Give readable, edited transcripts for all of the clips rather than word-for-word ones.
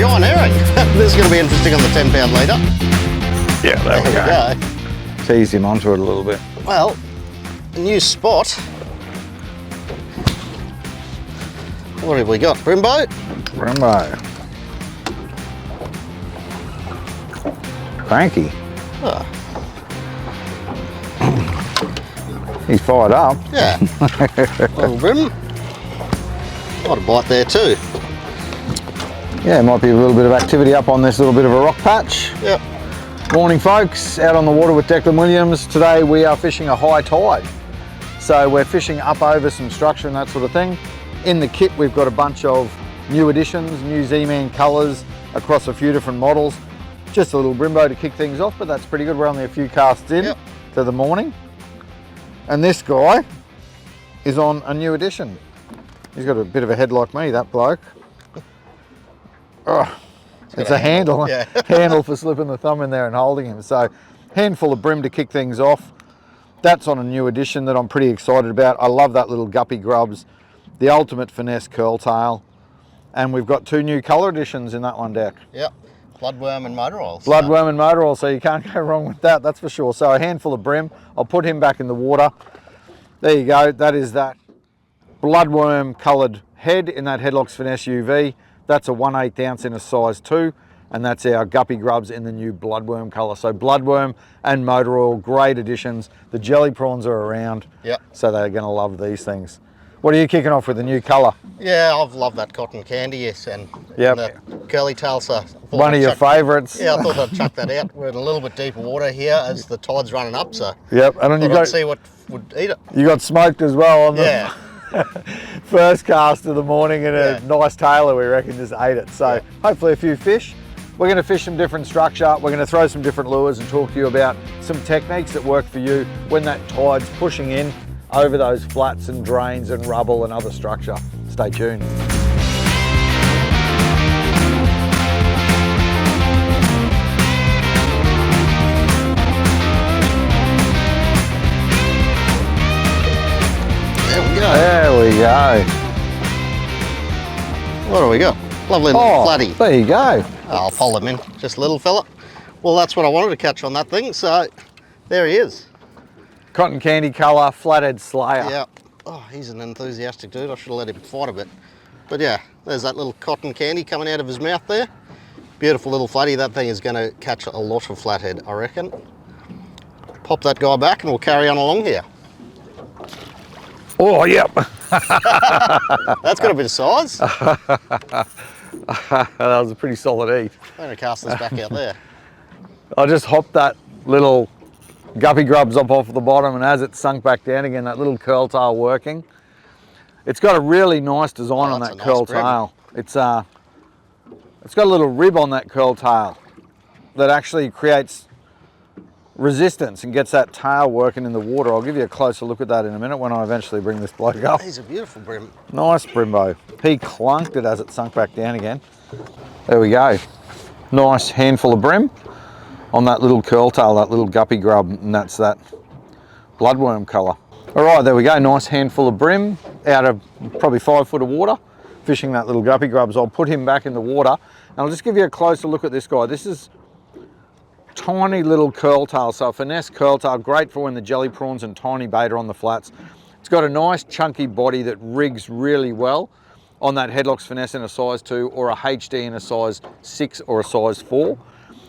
giant herring. This is going to be interesting on the 10-pound leader. Yeah, there we go. Tease him onto it a little bit. Well, a new spot. What have we got? Brimbo? Brimbo. Cranky. Oh. He's fired up. Yeah. Little brim. Got a bite there too. Yeah, might be a little bit of activity up on this little bit of a rock patch. Yep. Morning folks, out on the water with Declan Williams. Today we are fishing a high tide. So we're fishing up over some structure and that sort of thing. In the kit we've got a bunch of new additions, new ZMan colours across a few different models. Just a little Brimbo to kick things off, but that's pretty good. We're only a few casts in to the morning. And this guy is on a new addition. He's got a bit of a head like me, that bloke. Oh, it's a handle, handle for slipping the thumb in there and holding him. So, handful of brim to kick things off. That's on a new addition that I'm pretty excited about. I love that little Guppy GrubZ, the ultimate finesse curl tail. And we've got two new colour additions in that one, Deck. Yep, bloodworm and motor oil. Bloodworm and motor oil, so you can't go wrong with that, that's for sure. So a handful of brim, I'll put him back in the water. There you go, that is that bloodworm coloured head in that HeadlockZ Finesse UV. That's a 1/8 ounce in a size 2, and that's our Guppy GrubZ in the new bloodworm colour. So bloodworm and motor oil, great additions. The jelly prawns are around, so they're going to love these things. What are you kicking off with, a new colour? Yeah, I've loved that cotton candy, yes, and the curly tail. So one of your favourites. Yeah, I thought I'd chuck that out. We're in a little bit deeper water here as the tide's running up, so and then you got see what would eat it. You got smoked as well on the first cast of the morning, and a nice tailor, we reckon, just ate it. So hopefully a few fish. We're going to fish some different structure. We're going to throw some different lures and talk to you about some techniques that work for you when that tide's pushing in over those flats and drains and rubble and other structure. Stay tuned. There we go. What do we got? Lovely little flatty. There you go. I'll pull him in, just a little fella. Well, that's what I wanted to catch on that thing, so there he is. Cotton candy colour, flathead slayer. Yeah. Oh, he's an enthusiastic dude. I should have let him fight a bit. But yeah, there's that little cotton candy coming out of his mouth there. Beautiful little flatty. That thing is going to catch a lot of flathead, I reckon. Pop that guy back and we'll carry on along here. Oh, yep. That's got a bit of size. That was a pretty solid eat. I'm going to cast this back out there. I just hopped that little Guppy GrubZ up off the bottom, and as it sunk back down again, that little curl tail working. It's got a really nice design on that curl tail. It's got a little rib on that curl tail that actually creates resistance and gets that tail working in the water. I'll give you a closer look at that in a minute when I eventually bring this bloke up. He's a beautiful brim. Nice Brimbo. He clunked it as it sunk back down again. There we go. Nice handful of brim on that little curl tail, that little Guppy GrubZ, and that's that bloodworm colour. All right, there we go. Nice handful of brim out of probably 5 foot of water, fishing that little Guppy GrubZ. I'll put him back in the water, and I'll just give you a closer look at this guy. This is tiny little curl tail, so a finesse curl tail, great for when the jelly prawns and tiny bait are on the flats. It's got a nice chunky body that rigs really well on that HeadlockZ Finesse in a size 2 or a HD in a size 6 or a size 4.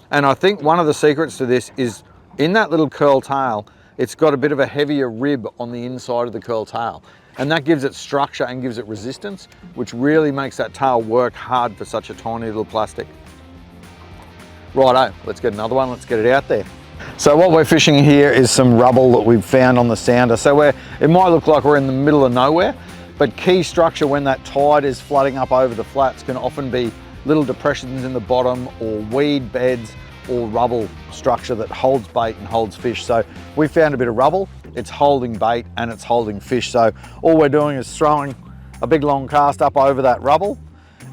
And I think one of the secrets to this is in that little curl tail, it's got a bit of a heavier rib on the inside of the curl tail. And that gives it structure and gives it resistance, which really makes that tail work hard for such a tiny little plastic. Righto, let's get another one, let's get it out there. So what we're fishing here is some rubble that we've found on the sounder. So it might look like we're in the middle of nowhere, but key structure when that tide is flooding up over the flats can often be little depressions in the bottom or weed beds or rubble structure that holds bait and holds fish. So we found a bit of rubble, it's holding bait and it's holding fish. So all we're doing is throwing a big long cast up over that rubble,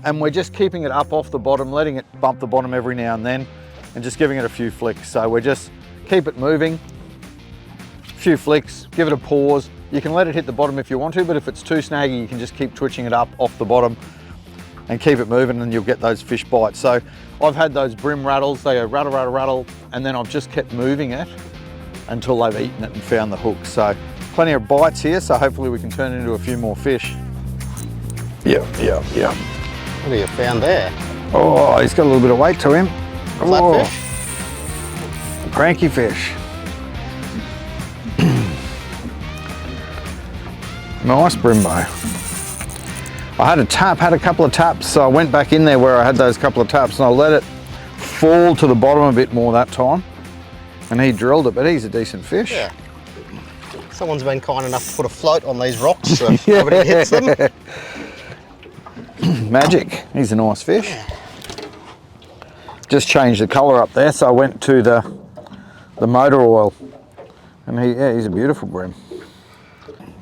and we're just keeping it up off the bottom, letting it bump the bottom every now and then, and just giving it a few flicks. So we're just keep it moving, a few flicks, give it a pause. You can let it hit the bottom if you want to, but if it's too snaggy, you can just keep twitching it up off the bottom. and keep it moving, and you'll get those fish bites. So I've had those brim rattles, they go rattle, rattle, rattle, and then I've just kept moving it until they've eaten it and found the hook. So plenty of bites here, so hopefully we can turn into a few more fish. Yep. What have you found there? Oh, he's got a little bit of weight to him. Flatfish? Cranky fish. Nice Brimbo. I had a couple of taps, so I went back in there where I had those couple of taps and I let it fall to the bottom a bit more that time. And he drilled it, but he's a decent fish. Yeah. Someone's been kind enough to put a float on these rocks so nobody hits them. Magic. He's a nice fish. Just changed the colour up there, so I went to the motor oil. And he's a beautiful bream.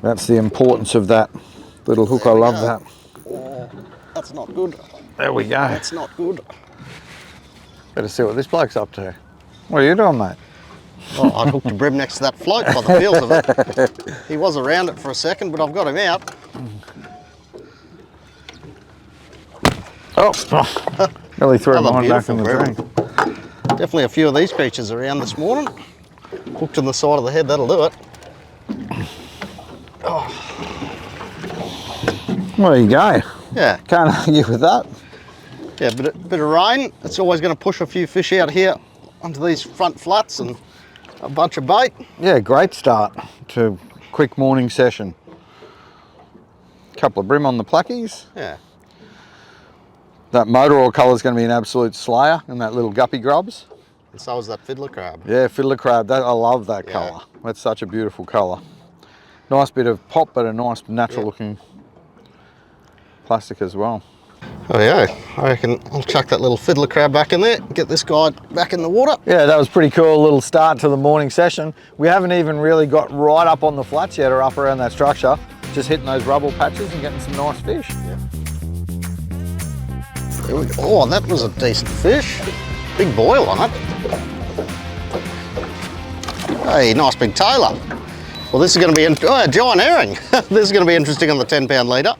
That's the importance of that little hook. I love that. Oh, that's not good. There we go. That's not good. Better see what this bloke's up to. What are you doing, mate? Oh, I'd hooked a bream next to that float by the feels of it. He was around it for a second, but I've got him out. Oh, nearly threw him on back in the drink. Definitely a few of these creatures around this morning. Hooked in the side of the head, that'll do it. Oh. Well, there you go. Yeah. Can't argue with that. Yeah, bit of rain. It's always going to push a few fish out here onto these front flats and a bunch of bait. Yeah, great start to quick morning session. Couple of bream on the plackies. Yeah. That motor oil colour is going to be an absolute slayer in that little guppy grubs. And so is that fiddler crab. Yeah, fiddler crab. I love that colour. That's such a beautiful colour. Nice bit of pop, but a nice natural looking plastic as well. Oh yeah, I reckon I'll chuck that little fiddler crab back in there, get this guy back in the water. Yeah, that was pretty cool little start to the morning session. We haven't even really got right up on the flats yet or up around that structure. Just hitting those rubble patches and getting some nice fish. Yeah. There we go. Oh, that was a decent fish. Big boil on it. Hey, nice big tailer. Well, this is going to be, a giant herring. This is going to be interesting on the 10-pound leader.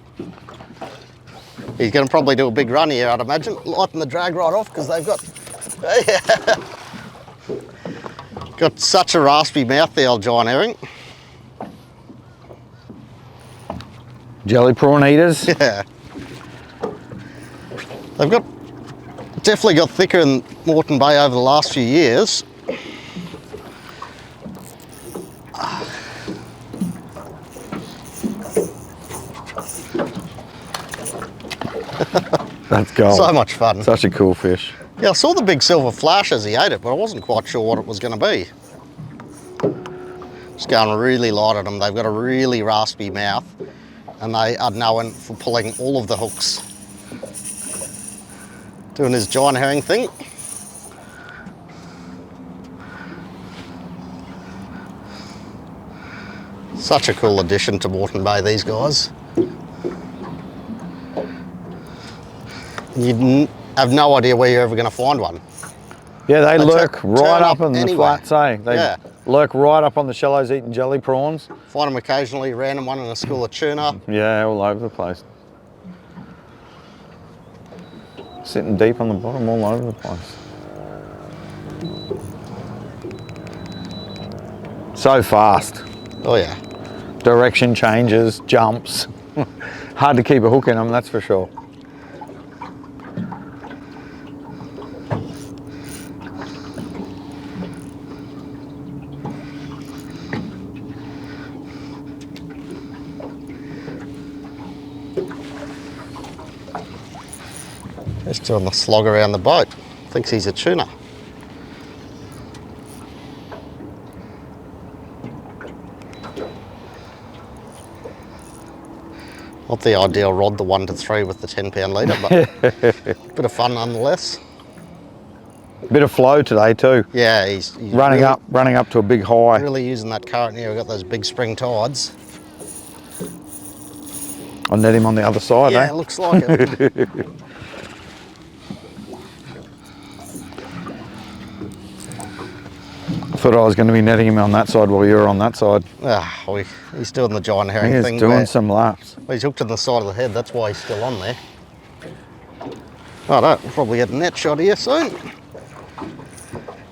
He's going to probably do a big run here, I'd imagine. Lighten the drag right off because they've got such a raspy mouth, the old giant herring. Jelly prawn eaters. Yeah. They've definitely got thicker in Moreton Bay over the last few years. That's gold. So much fun. Such a cool fish. Yeah, I saw the big silver flash as he ate it, but I wasn't quite sure what it was going to be. Just going really light on them. They've got a really raspy mouth, and they are known for pulling all of the hooks. Doing his giant herring thing. Such a cool addition to Moreton Bay, these guys. You'd have no idea where you're ever going to find one. Yeah, they lurk right up in the flats, eh? They lurk right up on the shallows eating jelly prawns. Find them occasionally, random one in a school of tuna. Yeah, all over the place. Sitting deep on the bottom, all over the place. So fast. Oh yeah. Direction changes, jumps. Hard to keep a hook in them, that's for sure. He's doing the slog around the boat. Thinks he's a tuna. Not the ideal rod, the 1 to 3 with the 10-pound leader, but bit of fun nonetheless. Bit of flow today too. Yeah, he's running up to a big high. Really using that current here. We've got those big spring tides. I'll net him on the other side, yeah, eh? It looks like it. I thought I was going to be netting him on that side while you were on that side. He's doing the giant herring thing. He's doing some laps. Well, he's hooked to the side of the head, that's why he's still on there. Right, we'll probably get a net shot here soon.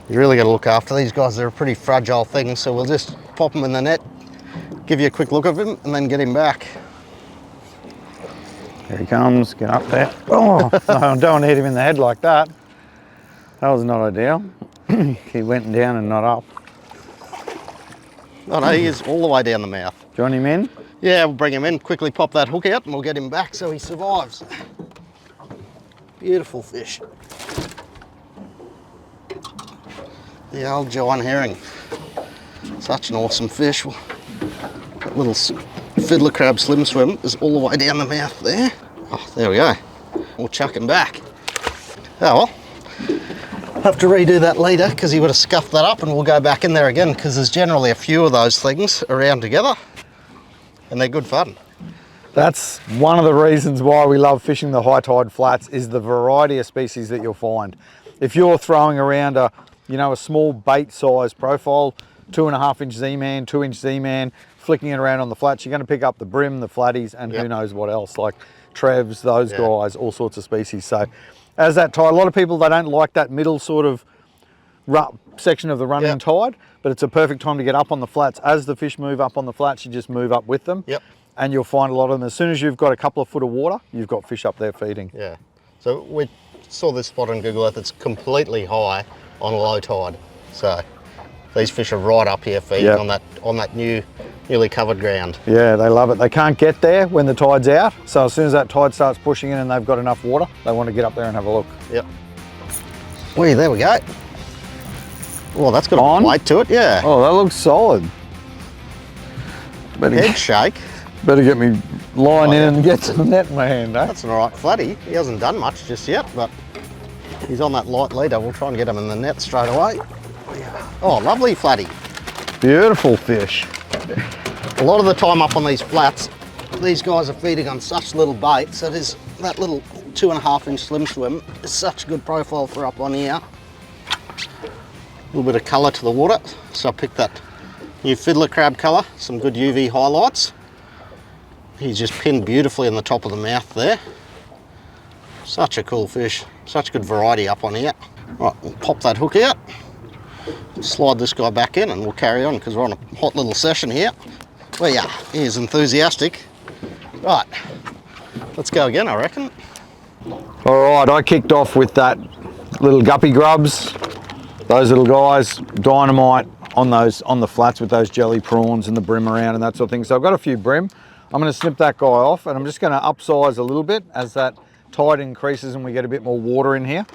You really got to look after these guys. They're a pretty fragile thing, so we'll just pop them in the net, give you a quick look of him, and then get him back. Here he comes, get up there. Oh, no, I don't want to hit him in the head like that. That was not ideal. He went down and not up. Oh no, he is all the way down the mouth. Do you want him in? Yeah, we'll bring him in, quickly pop that hook out, and we'll get him back so he survives. Beautiful fish. The old giant herring. Such an awesome fish. That little fiddler crab slim swim is all the way down the mouth there. Oh, there we go. We'll chuck him back. Oh well. Have to redo that later because he would have scuffed that up, and we'll go back in there again because there's generally a few of those things around together and they're good fun. That's one of the reasons why we love fishing the high tide flats, is the variety of species that you'll find. If you're throwing around a small bait size profile, 2.5 inch Z-Man, 2 inch Z-Man, flicking it around on the flats, you're going to pick up the brim, the flatties, and who knows what else, like Trevs, those guys, all sorts of species. So as that tide, a lot of people, they don't like that middle sort of section of the running tide, but it's a perfect time to get up on the flats. As the fish move up on the flats, you just move up with them. And you'll find a lot of them. As soon as you've got a couple of foot of water, you've got fish up there feeding. Yeah. So we saw this spot on Google Earth. It's completely high on low tide. So these fish are right up here feeding on that newly covered ground. Yeah, they love it. They can't get there when the tide's out. So as soon as that tide starts pushing in and they've got enough water, they want to get up there and have a look. Yep. Wait, there we go. Oh, that's got a weight to it, yeah. Oh, that looks solid. Head shake. Better get me line in and get to the net in my hand, eh? That's an alright flatty. He hasn't done much just yet, but he's on that light leader. We'll try and get him in the net straight away. Oh, lovely flatty. Beautiful fish. A lot of the time up on these flats, these guys are feeding on such little bait, so there's that little 2.5 inch slim swim is such a good profile for up on here. A little bit of colour to the water, so I picked that new fiddler crab colour, some good UV highlights. He's just pinned beautifully in the top of the mouth there. Such a cool fish, such good variety up on here. Right, we'll pop that hook out, slide this guy back in, and we'll carry on because we're on a hot little session here. Well, yeah, he is enthusiastic. Right, let's go again, I reckon. All right, I kicked off with that little guppy grubs. Those little guys, dynamite on the flats with those jelly prawns and the brim around and that sort of thing. So I've got a few brim. I'm going to snip that guy off, and I'm just going to upsize a little bit as that tide increases and we get a bit more water in here.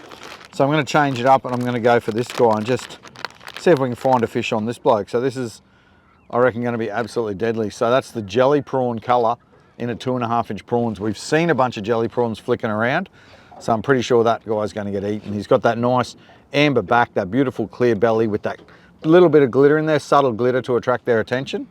So I'm going to change it up, and I'm going to go for this guy and just see if we can find a fish on this bloke. So this is, I reckon, going to be absolutely deadly. So that's the jelly prawn colour in a 2.5 inch prawns. We've seen a bunch of jelly prawns flicking around, so I'm pretty sure that guy's going to get eaten. He's got that nice amber back, that beautiful clear belly with that little bit of glitter in there, subtle glitter to attract their attention.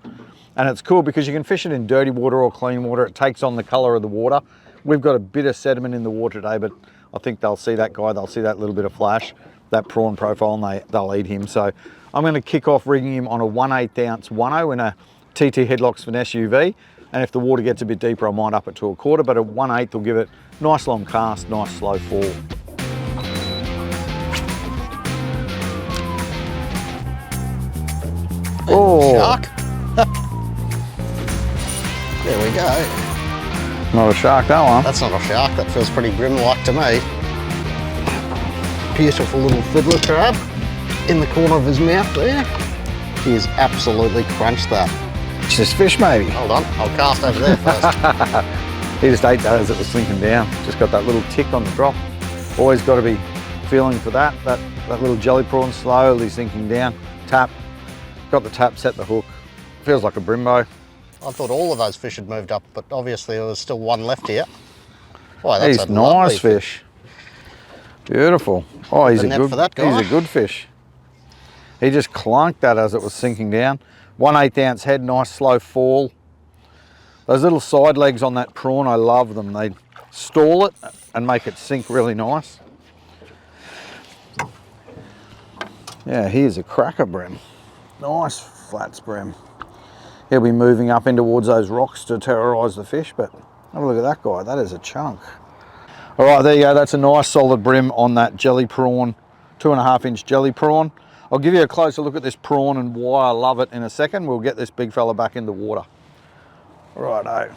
And it's cool because you can fish it in dirty water or clean water. It takes on the colour of the water. We've got a bit of sediment in the water today, but I think they'll see that guy, they'll see that little bit of flash, that prawn profile, and they'll eat him. So I'm going to kick off rigging him on a 1/8 ounce 1/0 in a TT HeadlockZ Finesse UV. And if the water gets a bit deeper, I might up it to 1/4, but a 1/8 will give it nice long cast, nice slow fall. Oh, shark. There we go. Not a shark, that one. That's not a shark, that feels pretty brim-like to me. Beautiful little fiddler crab in the corner of his mouth there. He has absolutely crunched that. It's just fish, maybe. Hold on, I'll cast over there first. He just ate that as it was sinking down. Just got that little tick on the drop. Always got to be feeling for that little jelly prawn slowly sinking down. Tap, got the tap, set the hook. Feels like a brimbo. I thought all of those fish had moved up, but obviously there was still one left here. Oh, that's a nice fish. Beautiful. Oh, he's a good fish. He just clunked that as it was sinking down. 1/8 ounce head, nice slow fall. Those little side legs on that prawn, I love them. They stall it and make it sink really nice. Yeah, here's a cracker brim. Nice flats brim. He'll be moving up in towards those rocks to terrorise the fish, but have a look at that guy. That is a chunk. All right, there you go. That's a nice solid brim on that jelly prawn, 2.5 inch jelly prawn. I'll give you a closer look at this prawn and why I love it in a second. We'll get this big fella back in the water. Righto.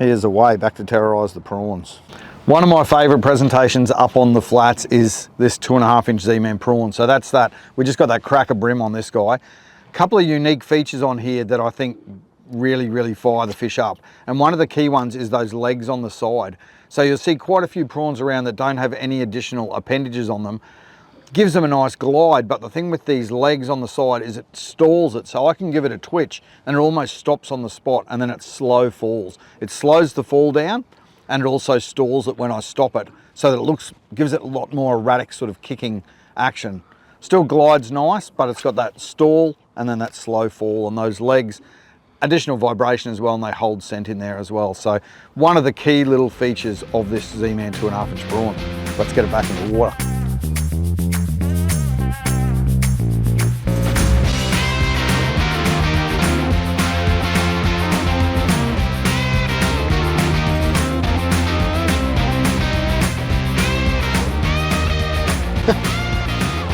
Here's the way back to terrorise the prawns. One of my favourite presentations up on the flats is this 2.5 inch ZMan prawn. So that's that. We just got that cracker brim on this guy. Couple of unique features on here that I think really fire the fish up. And one of the key ones is those legs on the side. So you'll see quite a few prawns around that don't have any additional appendages on them. Gives them a nice glide, but the thing with these legs on the side is it stalls it. So I can give it a twitch and it almost stops on the spot and then it slow falls. It slows the fall down and it also stalls it when I stop it, so that it gives it a lot more erratic sort of kicking action. Still glides nice, but it's got that stall and then that slow fall, and those legs, additional vibration as well, and they hold scent in there as well. So one of the key little features of this ZMan 2.5 inch prawn. Let's get it back in the water.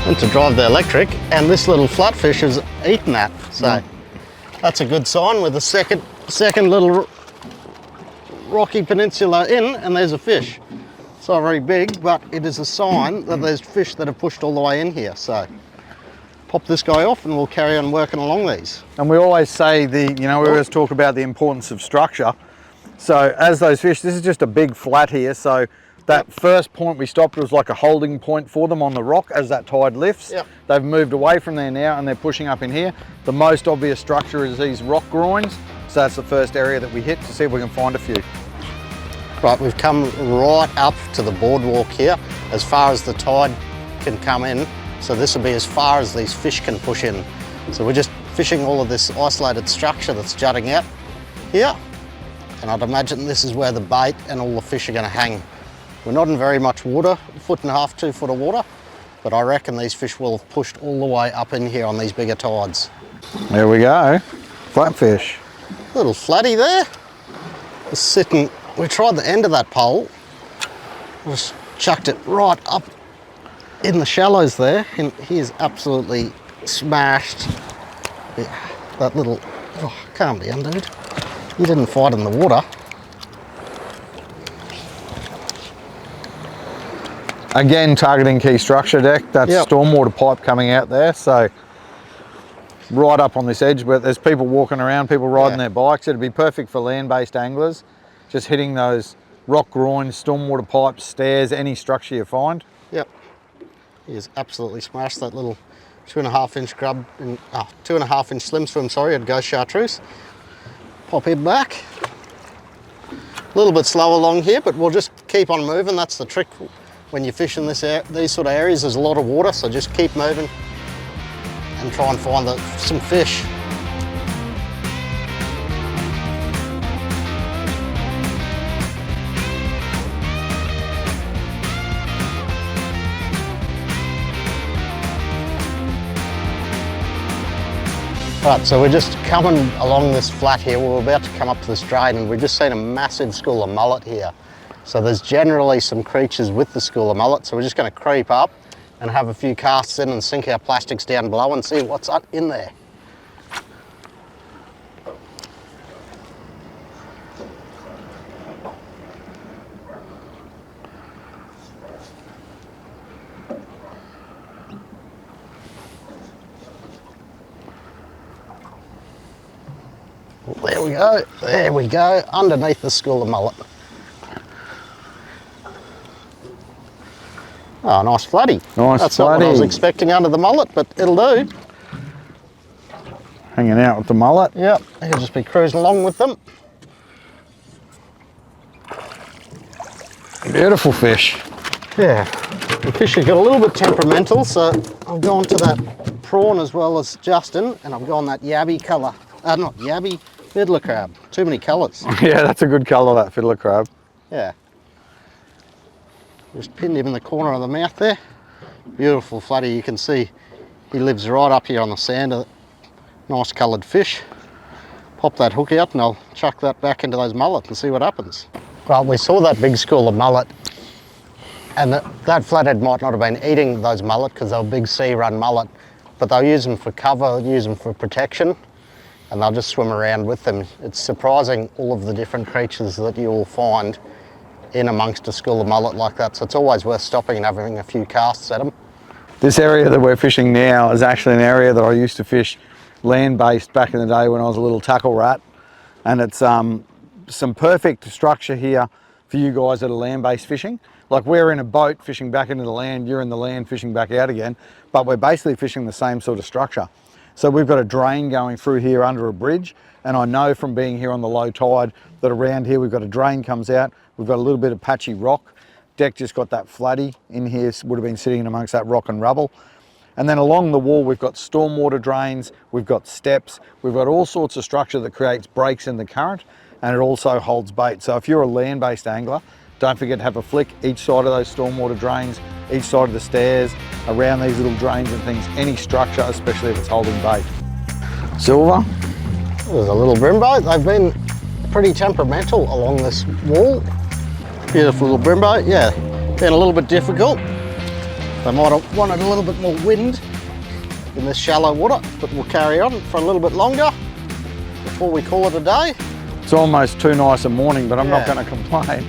Went to drive the electric and this little flatfish has eaten that, so that's a good sign. With the second little rocky peninsula in, and there's a fish. It's not very big, but it is a sign that there's fish that have pushed all the way in here. So pop this guy off and we'll carry on working along these. And we always say we always talk about the importance of structure. So as those fish, this is just a big flat here, so that first point we stopped was like a holding point for them on the rock as that tide lifts. Yep. They've moved away from there now and they're pushing up in here. The most obvious structure is these rock groins. So that's the first area that we hit to see if we can find a few. Right, we've come right up to the boardwalk here, as far as the tide can come in. So this will be as far as these fish can push in. So we're just fishing all of this isolated structure that's jutting out here. And I'd imagine this is where the bait and all the fish are going to hang. We're not in very much water, 1.5 to 2 foot of water, but I reckon these fish will have pushed all the way up in here on these bigger tides. There we go, flatfish. Little flatty there, just sitting. We tried the end of that pole, just chucked it right up in the shallows there, and he is absolutely smashed. Yeah, that little, calm down dude, you didn't fight in the water. Again, targeting key structure deck, that's stormwater pipe coming out there, so right up on this edge, but there's people walking around, people riding their bikes. It'd be perfect for land-based anglers, just hitting those rock groins, stormwater pipes, stairs, any structure you find. Yep, he has absolutely smashed that little 2.5 inch grub, 2.5 inch slim swim, sorry, at Ghost Chartreuse. Pop him back. A little bit slow along here, but we'll just keep on moving. That's the trick. When you fish in these sort of areas, there's a lot of water, so just keep moving and try and find some fish. Right, so we're just coming along this flat here. We're about to come up to this drain and we've just seen a massive school of mullet here. So there's generally some creatures with the school of mullet, so we're just going to creep up and have a few casts in and sink our plastics down below and see what's up in there. There we go, underneath the school of mullet. Oh, nice flatty. Nice That's flatty. not what I was expecting under the mullet, but it'll do. Hanging out with the mullet. Yep, he'll just be cruising along with them. Beautiful fish. Yeah, the fish have got a little bit temperamental, so I've gone to that prawn as well as Justin, and I've gone that yabby colour. Not yabby, fiddler crab. Too many colours. Yeah, that's a good colour, that fiddler crab. Yeah. Just pinned him in the corner of the mouth there. Beautiful flatty, you can see he lives right up here on the sand. Nice coloured fish. Pop that hook out and I'll chuck that back into those mullet and see what happens. Well, we saw that big school of mullet, and that flathead might not have been eating those mullet because they were big sea run mullet, but they'll use them for cover, use them for protection, and they'll just swim around with them. It's surprising all of the different creatures that you will find in amongst a school of mullet like that, so it's always worth stopping and having a few casts at them. This area that we're fishing now is actually an area that I used to fish land-based back in the day when I was a little tackle rat, and it's some perfect structure here for you guys that are land-based fishing. Like, we're in a boat fishing back into the land, you're in the land fishing back out again, but we're basically fishing the same sort of structure. So we've got a drain going through here under a bridge, and I know from being here on the low tide that around here we've got a drain comes out, we've got a little bit of patchy rock. Deck just got that flatty in here, would have been sitting in amongst that rock and rubble. And then along the wall we've got stormwater drains, we've got steps, we've got all sorts of structure that creates breaks in the current, and it also holds bait. So if you're a land-based angler, don't forget to have a flick each side of those stormwater drains, each side of the stairs, around these little drains and things, any structure, especially if it's holding bait. Silver. There's a little brim boat. They've been pretty temperamental along this wall. Beautiful little brim boat, yeah. Been a little bit difficult. They might have wanted a little bit more wind in this shallow water, but we'll carry on for a little bit longer before we call it a day. It's almost too nice a morning, but I'm not going to complain.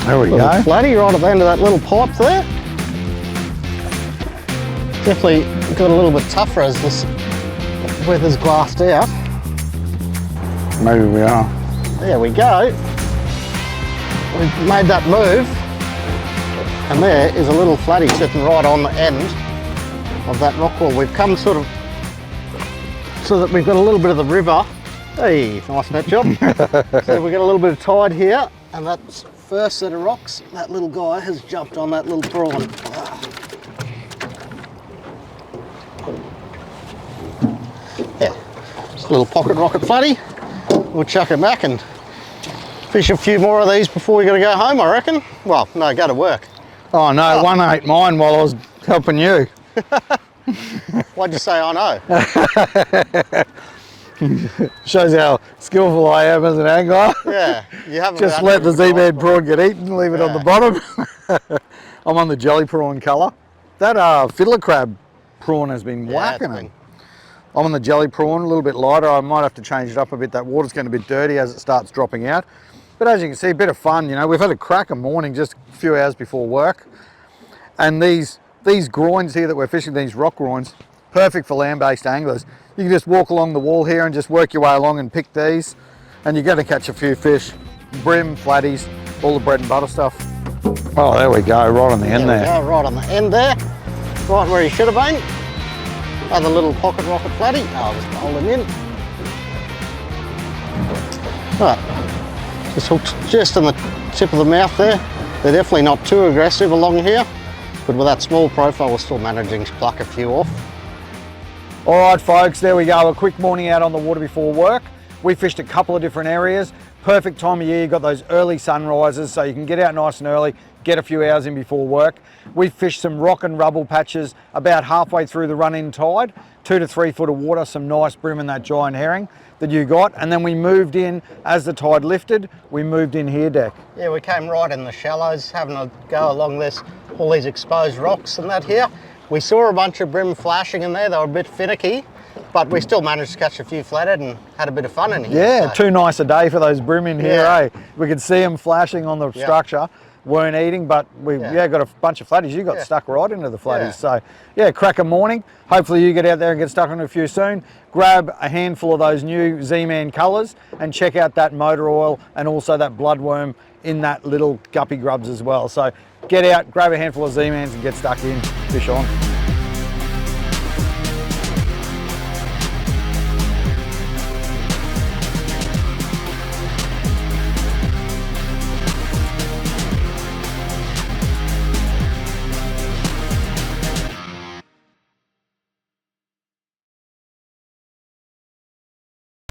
There we go. Flatty right at the end of that little pipe there. Definitely got a little bit tougher as this weather's glassed out. Maybe we are. There we go. We've made that move, and there is a little flatty sitting right on the end of that rock wall. We've come sort of so that we've got a little bit of the river. Hey, nice net job. So we've got a little bit of tide here, and that first set of rocks, that little guy has jumped on that little prawn. Yeah, just a little pocket rocket flatty. We'll chuck it back and fish a few more of these before we got to go home, I reckon. Well, no, go to work. Oh no, one ate mine while I was helping you. Why'd you say I know? Shows how skillful I am as an angler. Yeah, you haven't just let the ZMan prawn get eaten, leave it on the bottom. I'm on the jelly prawn colour. That fiddler crab prawn has been whacking them. I'm on the jelly prawn, a little bit lighter. I might have to change it up a bit. That water's going to be dirty as it starts dropping out. But as you can see, a bit of fun, you know. We've had a cracker morning just a few hours before work. And these groins here that we're fishing, these rock groins, perfect for land-based anglers. You can just walk along the wall here and just work your way along and pick these, and you're going to catch a few fish. Brim, flatties, all the bread and butter stuff. Oh, there we go, right on the end there. Go, right on the end there, right where he should have been. Another little pocket rocket flatty. Oh, I'll just hold him in. Right, just hooked just on the tip of the mouth there. They're definitely not too aggressive along here, but with that small profile, we're still managing to pluck a few off. All right, folks, there we go. A quick morning out on the water before work. We fished a couple of different areas. Perfect time of year, you've got those early sunrises, so you can get out nice and early, get a few hours in before work. We fished some rock and rubble patches about halfway through the run-in tide, 2 to 3 foot of water, some nice brim and that giant herring that you got. And then we moved in, as the tide lifted, we moved in here, Deck. Yeah, we came right in the shallows, having a go along this, all these exposed rocks and that here. We saw a bunch of brim flashing in there. They were a bit finicky, but we still managed to catch a few flathead and had a bit of fun in here. Yeah, so. Too nice a day for those brim in here, eh? We could see them flashing on the structure. Weren't eating, but we got a bunch of flatties. You got stuck right into the flatties. So yeah, cracker morning. Hopefully you get out there and get stuck into a few soon. Grab a handful of those new ZMan colours and check out that motor oil and also that bloodworm in that little guppy GrubZ as well. So get out, grab a handful of ZMans and get stuck in, fish on.